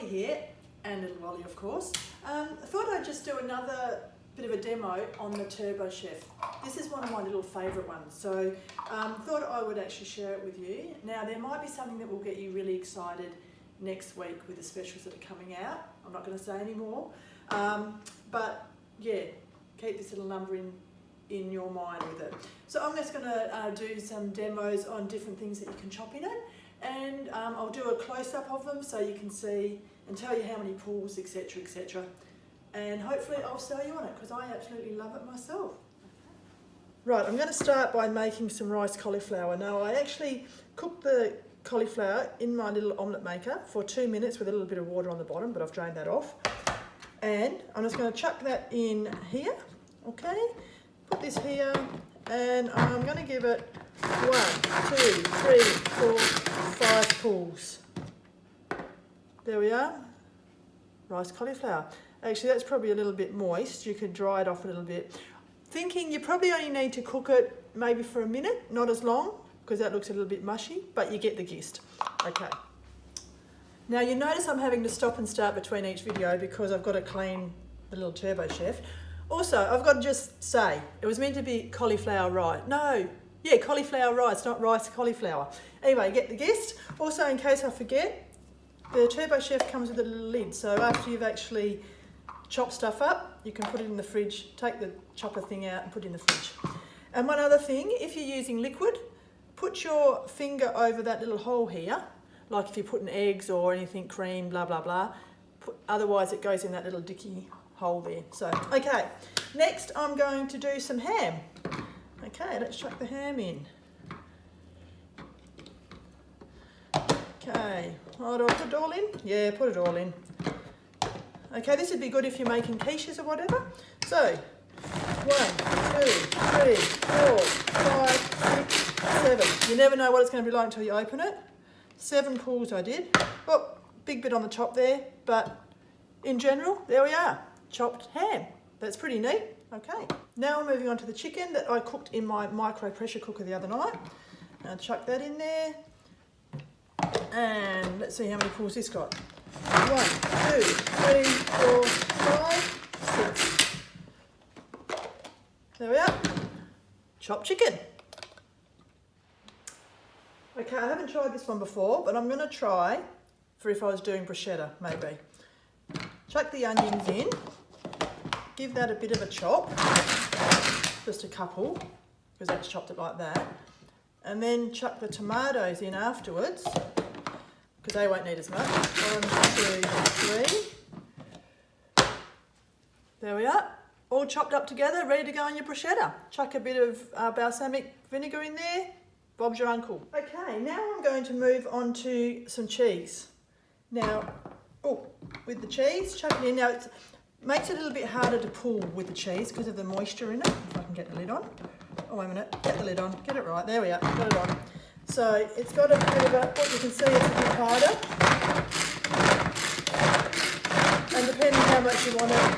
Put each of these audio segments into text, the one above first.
Wally here, and little Wally of course. I thought I'd just do another bit of a demo on the Turbo Chef. This is one of my little favourite ones, so thought I would actually share it with you. Now there might be something that will get you really excited next week with the specials that are coming out. I'm not going to say any more, but yeah, keep this little number in your mind with it. So I'm just going to do some demos on different things that you can chop in it, and I'll do a close-up of them so you can see and tell you how many pulls, etc, etc, and hopefully I'll sell you on it because I absolutely love it myself. Right, I'm going to start by making some rice cauliflower. Now I actually cooked the cauliflower in my little omelette maker for 2 minutes with a little bit of water on the bottom, but I've drained that off, and I'm just going to chuck that in here. Okay, put this here, and I'm going to give it 1, 2, 3, 4, 5 pulls. There we are, rice cauliflower. Actually, that's probably a little bit moist. You could dry it off a little bit. Thinking you probably only need to cook it maybe for a minute, not as long, because that looks a little bit mushy, but you get the gist. Okay. Now you notice I'm having to stop and start between each video because I've got to clean the little Turbo Chef. Also, I've got to just say, it was meant to be cauliflower rice. No, yeah, cauliflower rice, not rice cauliflower. Anyway, get the gist. Also, in case I forget, the Turbo Chef comes with a little lid, so after you've actually chopped stuff up, you can put it in the fridge, take the chopper thing out and put it in the fridge. And one other thing, if you're using liquid, put your finger over that little hole here, like if you're putting eggs or anything, cream, blah, blah, blah. Otherwise it goes in that little dicky hole there. So, okay, next I'm going to do some ham. Okay, let's chuck the ham in. Okay, oh, do I put it all in? Yeah, put it all in. Okay, this would be good if you're making quiches or whatever. So, 1, 2, 3, 4, 5, 6, 7. You never know what it's going to be like until you open it. 7 pulls I did. Oh, big bit on the top there, but in general, there we are. Chopped ham. That's pretty neat. Okay, now we're moving on to the chicken that I cooked in my micro pressure cooker the other night. I'll chuck that in there. And let's see how many pulls this got. 1, 2, 3, 4, 5, 6. There we are. Chopped chicken. Okay, I haven't tried this one before, but I'm going to try for if I was doing bruschetta, maybe. Chuck the onions in. Give that a bit of a chop. Just a couple, because that's chopped it like that. And then chuck the tomatoes in afterwards, because they won't need as much. 1, 2, 3. There we are. All chopped up together, ready to go on your bruschetta. Chuck a bit of balsamic vinegar in there. Bob's your uncle. Okay, now I'm going to move on to some cheese. Now, with the cheese, chuck it in. Now, it makes it a little bit harder to pull with the cheese because of the moisture in it. If I can get the lid on. Oh, wait a minute. Get the lid on. Get it right. There we are. Got it on. So it's got a bit of a, what you can see, it's a bit harder. And depending how much you want it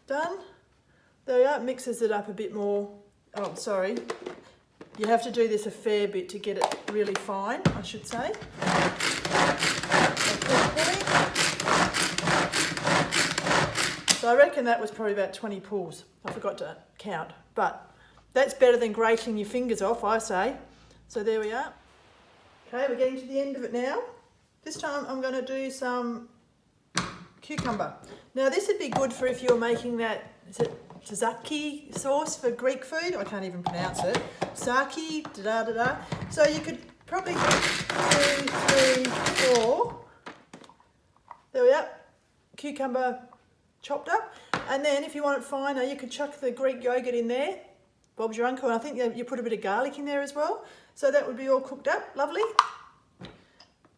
done, there we are. It mixes it up a bit more. Oh, sorry. You have to do this a fair bit to get it really fine, I should say. So I reckon that was probably about 20 pulls. I forgot to count, but that's better than grating your fingers off, I say. So there we are. Okay, we're getting to the end of it now. This time I'm going to do some cucumber. Now this would be good for if you're making that, is it tzatziki sauce for Greek food? I can't even pronounce it. Sake, da-da-da-da. So you could probably get 2, 3, 4. There we are. Cucumber chopped up. And then if you want it finer, you could chuck the Greek yogurt in there. Bob's your uncle. And I think you put a bit of garlic in there as well. So that would be all cooked up. Lovely.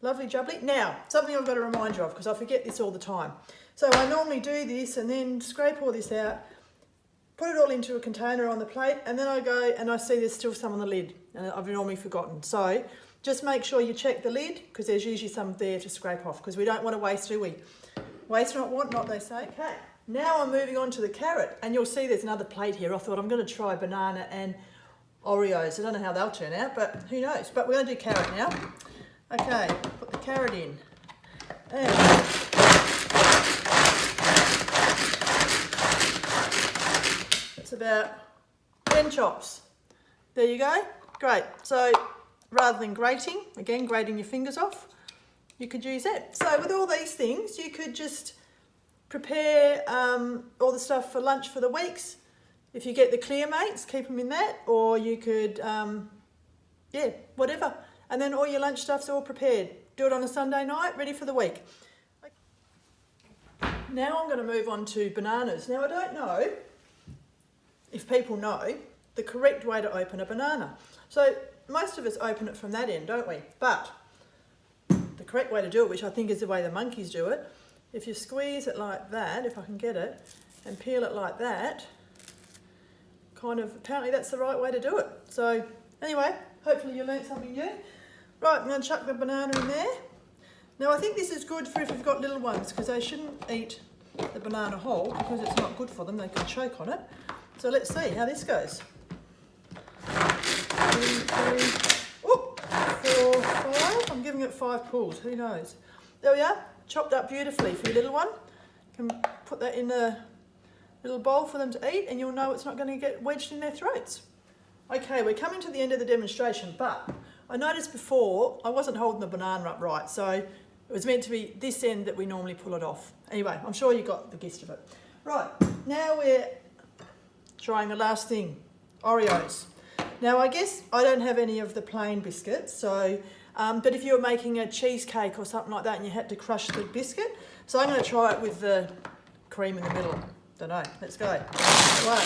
Lovely jubbly. Now, something I've got to remind you of because I forget this all the time. So I normally do this and then scrape all this out, put it all into a container on the plate, and then I go and I see there's still some on the lid, and I've normally forgotten. So just make sure you check the lid because there's usually some there to scrape off because we don't want to waste, do we? Waste not, want not, they say. Okay, now I'm moving on to the carrot, and you'll see there's another plate here. I thought I'm going to try banana and Oreos. I don't know how they'll turn out, but who knows? But we're going to do carrot now. Okay, put the carrot in. And it's about 10 chops. There you go. Great. So rather than grating, again, grating your fingers off, you could use that. So with all these things, you could just prepare all the stuff for lunch for the weeks. If you get the clear mates, keep them in that, or you could, yeah, whatever. And then all your lunch stuff's all prepared. Do it on a Sunday night, ready for the week. Now I'm going to move on to bananas. Now I don't know if people know the correct way to open a banana. So most of us open it from that end, don't we? But the correct way to do it, which I think is the way the monkeys do it, if you squeeze it like that, if I can get it, and peel it like that, kind of, apparently that's the right way to do it. So anyway, hopefully you learnt something new. Right, I'm going to chuck the banana in there. Now I think this is good for if you've got little ones, because they shouldn't eat the banana whole because it's not good for them, they can choke on it. So let's see how this goes. 2, 3, 4, 5. I'm giving it 5 pulls, who knows. There we are, chopped up beautifully for your little one. You can put that in a little bowl for them to eat and you'll know it's not going to get wedged in their throats. Okay, we're coming to the end of the demonstration, but I noticed before I wasn't holding the banana up right, so it was meant to be this end that we normally pull it off. Anyway, I'm sure you got the gist of it. Right, now we're trying the last thing, Oreos. Now I guess I don't have any of the plain biscuits, so but if you were making a cheesecake or something like that and you had to crush the biscuit, so I'm going to try it with the cream in the middle. Don't know, let's go. 1, 2, 3,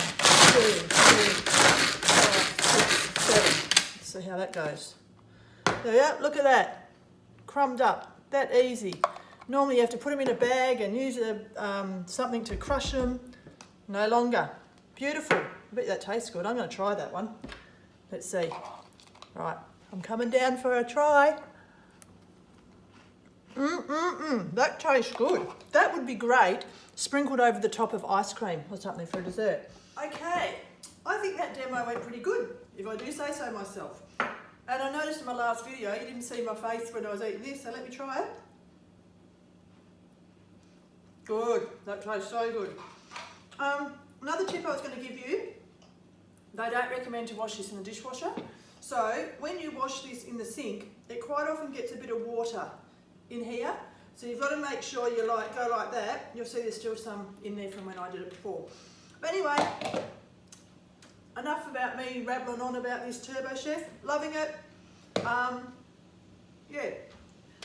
4, 5, 6, 7. Let's see how that goes. There we are, look at that, crumbed up, that easy. Normally you have to put them in a bag and use something to crush them. No longer. Beautiful. I bet that tastes good. I'm going to try that one. Let's see. Right, I'm coming down for a try. That tastes good. That would be great, sprinkled over the top of ice cream or something for dessert. Okay, I think that demo went pretty good, if I do say so myself. And I noticed in my last video, you didn't see my face when I was eating this, so let me try it. Good, that tastes so good. Another tip I was going to give you, they don't recommend to wash this in the dishwasher. So when you wash this in the sink, it quite often gets a bit of water in here. So you've got to make sure you go like that. You'll see there's still some in there from when I did it before. But anyway, enough about me rattling on about this Turbo Chef. Loving it. Yeah,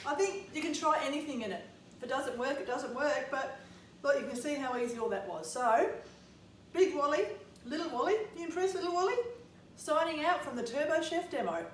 I think you can try anything in it. If it doesn't work, it doesn't work. But look, you can see how easy all that was. So, Big Wally, Little Wally, you impressed Little Wally? Signing out from the Turbo Chef demo.